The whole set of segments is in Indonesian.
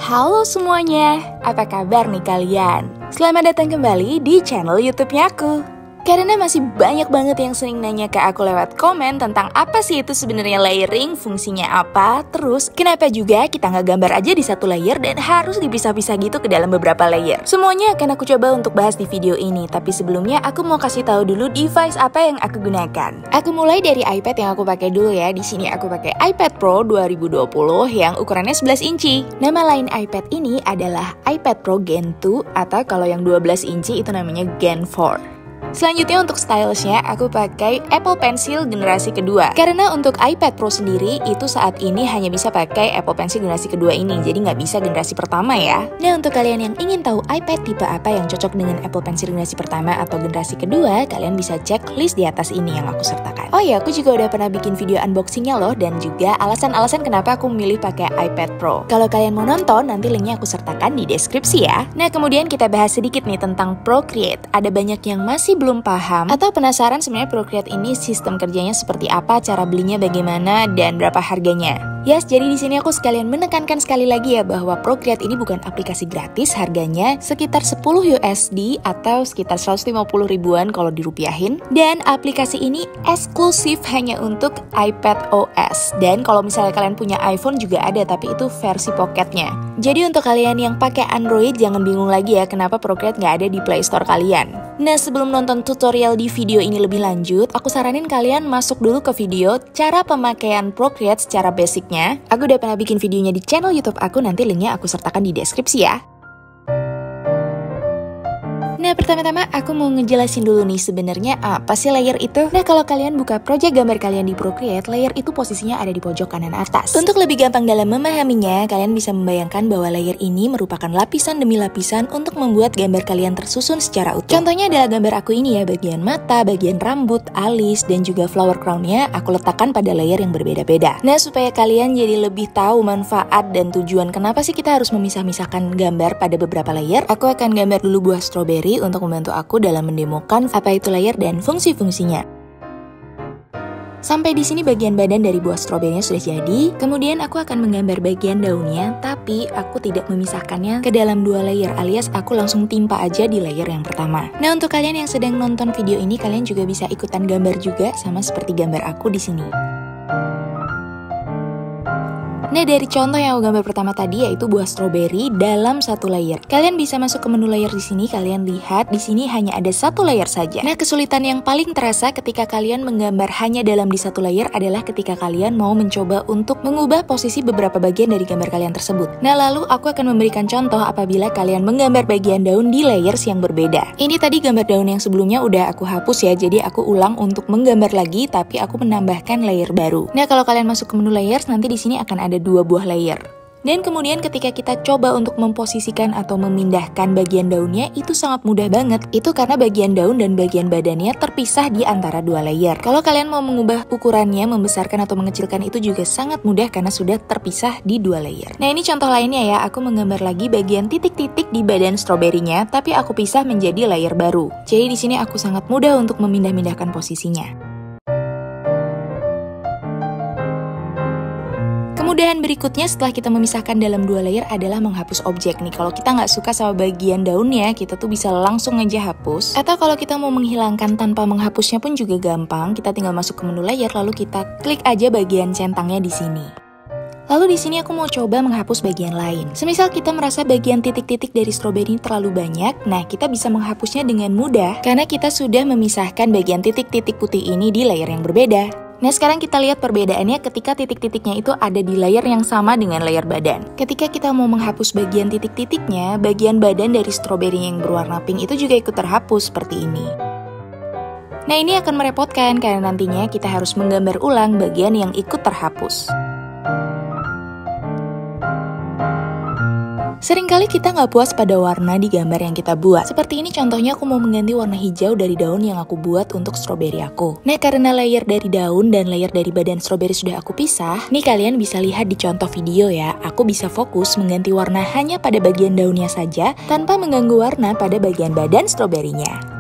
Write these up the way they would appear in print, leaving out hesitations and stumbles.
Halo semuanya, apa kabar nih kalian? Selamat datang kembali di channel YouTube-nya aku. Karena masih banyak banget yang sering nanya ke aku lewat komen tentang apa sih itu sebenarnya layering, fungsinya apa, terus kenapa juga kita nggak gambar aja di satu layer dan harus dipisah-pisah gitu ke dalam beberapa layer. Semuanya akan aku coba untuk bahas di video ini, tapi sebelumnya aku mau kasih tahu dulu device apa yang aku gunakan. Aku mulai dari iPad yang aku pakai dulu ya. Di sini aku pakai iPad Pro 2020 yang ukurannya 11 inci. Nama lain iPad ini adalah iPad Pro Gen 2 atau kalau yang 12 inci itu namanya Gen 4. Selanjutnya untuk stylusnya aku pakai Apple Pencil generasi kedua. Karena untuk iPad Pro sendiri itu saat ini hanya bisa pakai Apple Pencil generasi kedua ini, jadi nggak bisa generasi pertama ya. Nah untuk kalian yang ingin tahu iPad tipe apa yang cocok dengan Apple Pencil generasi pertama atau generasi kedua, kalian bisa cek list di atas ini yang aku sertakan. Oh ya, aku juga udah pernah bikin video unboxingnya loh, dan juga alasan-alasan kenapa aku memilih pakai iPad Pro. Kalau kalian mau nonton, nanti linknya aku sertakan di deskripsi ya. Nah kemudian kita bahas sedikit nih tentang Procreate. Ada banyak yang masih belum paham atau penasaran sebenarnya Procreate ini sistem kerjanya seperti apa, cara belinya bagaimana, dan berapa harganya. Yes, jadi di sini aku sekalian menekankan sekali lagi ya bahwa Procreate ini bukan aplikasi gratis, harganya sekitar 10 USD atau sekitar 150 ribuan kalau dirupiahin. Dan aplikasi ini eksklusif hanya untuk iPad OS. Dan kalau misalnya kalian punya iPhone juga ada, tapi itu versi pocketnya. Jadi untuk kalian yang pakai Android jangan bingung lagi ya kenapa Procreate nggak ada di Play Store kalian. Nah sebelum nonton tutorial di video ini lebih lanjut, aku saranin kalian masuk dulu ke video cara pemakaian Procreate secara basicnya. Aku udah pernah bikin videonya di channel YouTube aku, nanti linknya aku sertakan di deskripsi ya. Nah pertama-tama aku mau ngejelasin dulu nih sebenarnya apa sih layer itu. Nah kalau kalian buka project gambar kalian di Procreate, layer itu posisinya ada di pojok kanan atas. Untuk lebih gampang dalam memahaminya, kalian bisa membayangkan bahwa layer ini merupakan lapisan demi lapisan untuk membuat gambar kalian tersusun secara utuh. Contohnya adalah gambar aku ini ya, bagian mata, bagian rambut, alis, dan juga flower crown-nya aku letakkan pada layer yang berbeda-beda. Nah supaya kalian jadi lebih tahu manfaat dan tujuan kenapa sih kita harus memisah-misahkan gambar pada beberapa layer, aku akan gambar dulu buah strawberry untuk membantu aku dalam mendemokan apa itu layer dan fungsi-fungsinya. Sampai di sini bagian badan dari buah stroberinya sudah jadi. Kemudian aku akan menggambar bagian daunnya, tapi aku tidak memisahkannya ke dalam dua layer, alias aku langsung timpa aja di layer yang pertama. Nah untuk kalian yang sedang nonton video ini, kalian juga bisa ikutan gambar juga sama seperti gambar aku di sini. Nah dari contoh yang aku gambar pertama tadi yaitu buah stroberi dalam satu layer. Kalian bisa masuk ke menu layer di sini, kalian lihat di sini hanya ada satu layer saja. Nah kesulitan yang paling terasa ketika kalian menggambar hanya dalam di satu layer adalah ketika kalian mau mencoba untuk mengubah posisi beberapa bagian dari gambar kalian tersebut. Nah lalu aku akan memberikan contoh apabila kalian menggambar bagian daun di layers yang berbeda. Ini tadi gambar daun yang sebelumnya udah aku hapus ya, jadi aku ulang untuk menggambar lagi tapi aku menambahkan layer baru. Nah kalau kalian masuk ke menu layers, nanti di sini akan ada dua buah layer. Dan kemudian ketika kita coba untuk memposisikan atau memindahkan bagian daunnya, itu sangat mudah banget. Itu karena bagian daun dan bagian badannya terpisah di antara dua layer. Kalau kalian mau mengubah ukurannya, membesarkan atau mengecilkan, itu juga sangat mudah karena sudah terpisah di dua layer. Nah ini contoh lainnya ya, aku menggambar lagi bagian titik-titik di badan stroberinya, tapi aku pisah menjadi layer baru. Jadi di sini aku sangat mudah untuk memindah-mindahkan posisinya. Kemudahan berikutnya setelah kita memisahkan dalam dua layer adalah menghapus objek nih. Kalau kita nggak suka sama bagian daunnya, kita tuh bisa langsung aja hapus. Atau kalau kita mau menghilangkan tanpa menghapusnya pun juga gampang. Kita tinggal masuk ke menu layer, lalu kita klik aja bagian centangnya di sini. Lalu di sini aku mau coba menghapus bagian lain. Semisal kita merasa bagian titik-titik dari stroberi terlalu banyak, nah kita bisa menghapusnya dengan mudah karena kita sudah memisahkan bagian titik-titik putih ini di layer yang berbeda. Nah sekarang kita lihat perbedaannya ketika titik-titiknya itu ada di layer yang sama dengan layer badan. Ketika kita mau menghapus bagian titik-titiknya, bagian badan dari stroberi yang berwarna pink itu juga ikut terhapus seperti ini. Nah ini akan merepotkan karena nantinya kita harus menggambar ulang bagian yang ikut terhapus. Seringkali kita nggak puas pada warna di gambar yang kita buat. Seperti ini contohnya aku mau mengganti warna hijau dari daun yang aku buat untuk stroberi aku. Nah karena layer dari daun dan layer dari badan stroberi sudah aku pisah, nih kalian bisa lihat di contoh video ya, aku bisa fokus mengganti warna hanya pada bagian daunnya saja tanpa mengganggu warna pada bagian badan stroberinya.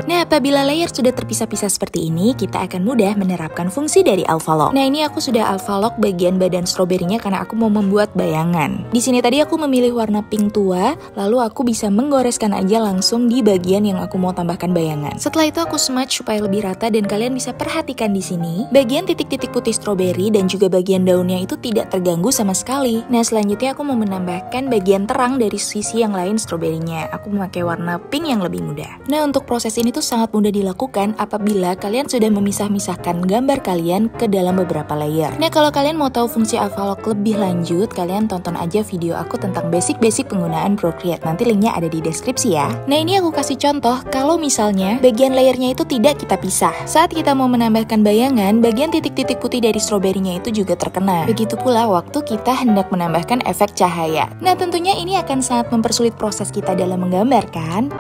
Nah apabila layer sudah terpisah-pisah seperti ini, kita akan mudah menerapkan fungsi dari Alpha Lock. Nah, ini aku sudah Alpha Lock bagian badan stroberinya karena aku mau membuat bayangan. Di sini tadi aku memilih warna pink tua, lalu aku bisa menggoreskan aja langsung di bagian yang aku mau tambahkan bayangan. Setelah itu aku smudge supaya lebih rata dan kalian bisa perhatikan di sini, bagian titik-titik putih stroberi dan juga bagian daunnya itu tidak terganggu sama sekali. Nah, selanjutnya aku mau menambahkan bagian terang dari sisi yang lain stroberinya. Aku memakai warna pink yang lebih muda. Nah, untuk proses ini tuh sangat mudah dilakukan apabila kalian sudah memisah-misahkan gambar kalian ke dalam beberapa layer. Nah, kalau kalian mau tahu fungsi Alpha Lock lebih lanjut, kalian tonton aja video aku tentang basic-basic penggunaan Procreate. Nanti linknya ada di deskripsi ya. Nah, ini aku kasih contoh kalau misalnya bagian layernya itu tidak kita pisah. Saat kita mau menambahkan bayangan, bagian titik-titik putih dari stroberinya itu juga terkena. Begitu pula waktu kita hendak menambahkan efek cahaya. Nah, tentunya ini akan sangat mempersulit proses kita dalam menggambar kan?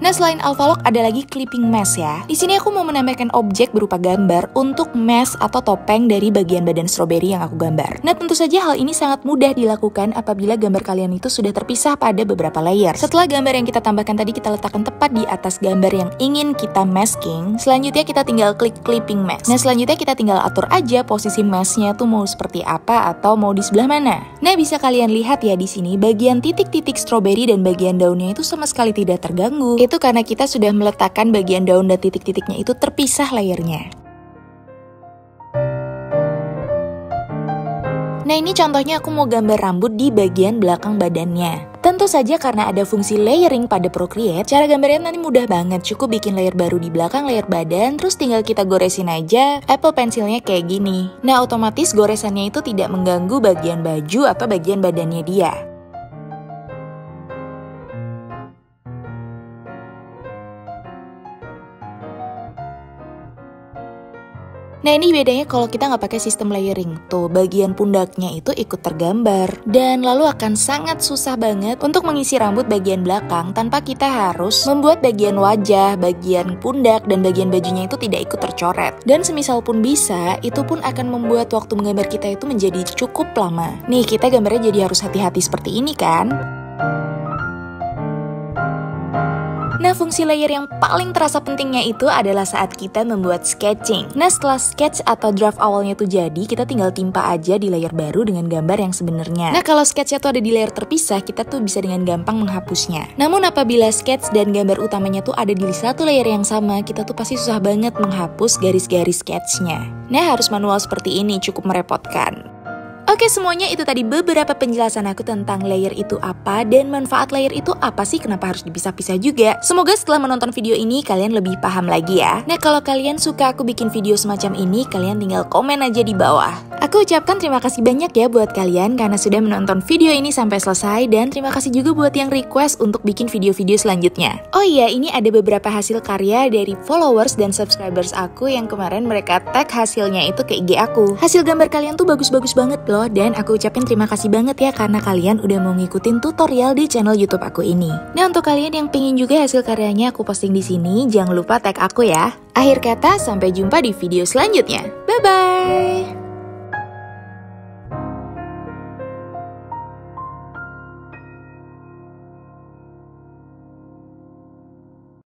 Nah, selain Alpha Lock ada lagi clipping mask ya. Di sini aku mau menambahkan objek berupa gambar untuk mask atau topeng dari bagian badan stroberi yang aku gambar. Nah, tentu saja hal ini sangat mudah dilakukan apabila gambar kalian itu sudah terpisah pada beberapa layer. Setelah gambar yang kita tambahkan tadi kita letakkan tepat di atas gambar yang ingin kita masking, selanjutnya kita tinggal klik clipping mask. Nah, selanjutnya kita tinggal atur aja posisi masknya tuh mau seperti apa atau mau di sebelah mana. Nah, bisa kalian lihat ya di sini bagian titik-titik stroberi dan bagian daunnya itu sama sekali tidak terganggu. Itu karena kita sudah meletakkan bagian daun dan titik-titiknya itu terpisah layernya. Nah, ini contohnya aku mau gambar rambut di bagian belakang badannya. Tentu saja karena ada fungsi layering pada Procreate, cara gambarnya nanti mudah banget. Cukup bikin layer baru di belakang layer badan, terus tinggal kita goresin aja Apple Pencilnya kayak gini. Nah, otomatis goresannya itu tidak mengganggu bagian baju atau bagian badannya dia. Nah, ini bedanya kalau kita nggak pakai sistem layering. Tuh, bagian pundaknya itu ikut tergambar. Dan lalu akan sangat susah banget untuk mengisi rambut bagian belakang tanpa kita harus membuat bagian wajah, bagian pundak, dan bagian bajunya itu tidak ikut tercoret. Dan semisal pun bisa, itu pun akan membuat waktu menggambar kita itu menjadi cukup lama. Nih, kita gambarnya jadi harus hati-hati seperti ini kan? Nah, fungsi layer yang paling terasa pentingnya itu adalah saat kita membuat sketching. Nah, setelah sketch atau draft awalnya tuh jadi, kita tinggal timpa aja di layer baru dengan gambar yang sebenarnya. Nah, kalau sketchnya tuh ada di layer terpisah, kita tuh bisa dengan gampang menghapusnya. Namun apabila sketch dan gambar utamanya tuh ada di satu layer yang sama, kita tuh pasti susah banget menghapus garis-garis sketchnya. Nah, harus manual seperti ini, cukup merepotkan. Oke, semuanya itu tadi beberapa penjelasan aku tentang layer itu apa dan manfaat layer itu apa sih, kenapa harus dipisah-pisah juga. Semoga setelah menonton video ini kalian lebih paham lagi ya. Nah, kalau kalian suka aku bikin video semacam ini, kalian tinggal komen aja di bawah. Aku ucapkan terima kasih banyak ya buat kalian karena sudah menonton video ini sampai selesai, dan terima kasih juga buat yang request untuk bikin video-video selanjutnya. Oh iya, ini ada beberapa hasil karya dari followers dan subscribers aku yang kemarin mereka tag hasilnya itu ke IG aku. Hasil gambar kalian tuh bagus-bagus banget loh, dan aku ucapin terima kasih banget ya karena kalian udah mau ngikutin tutorial di channel YouTube aku ini. Nah, untuk kalian yang pingin juga hasil karyanya aku posting di sini, jangan lupa tag aku ya. Akhir kata, sampai jumpa di video selanjutnya. Bye bye.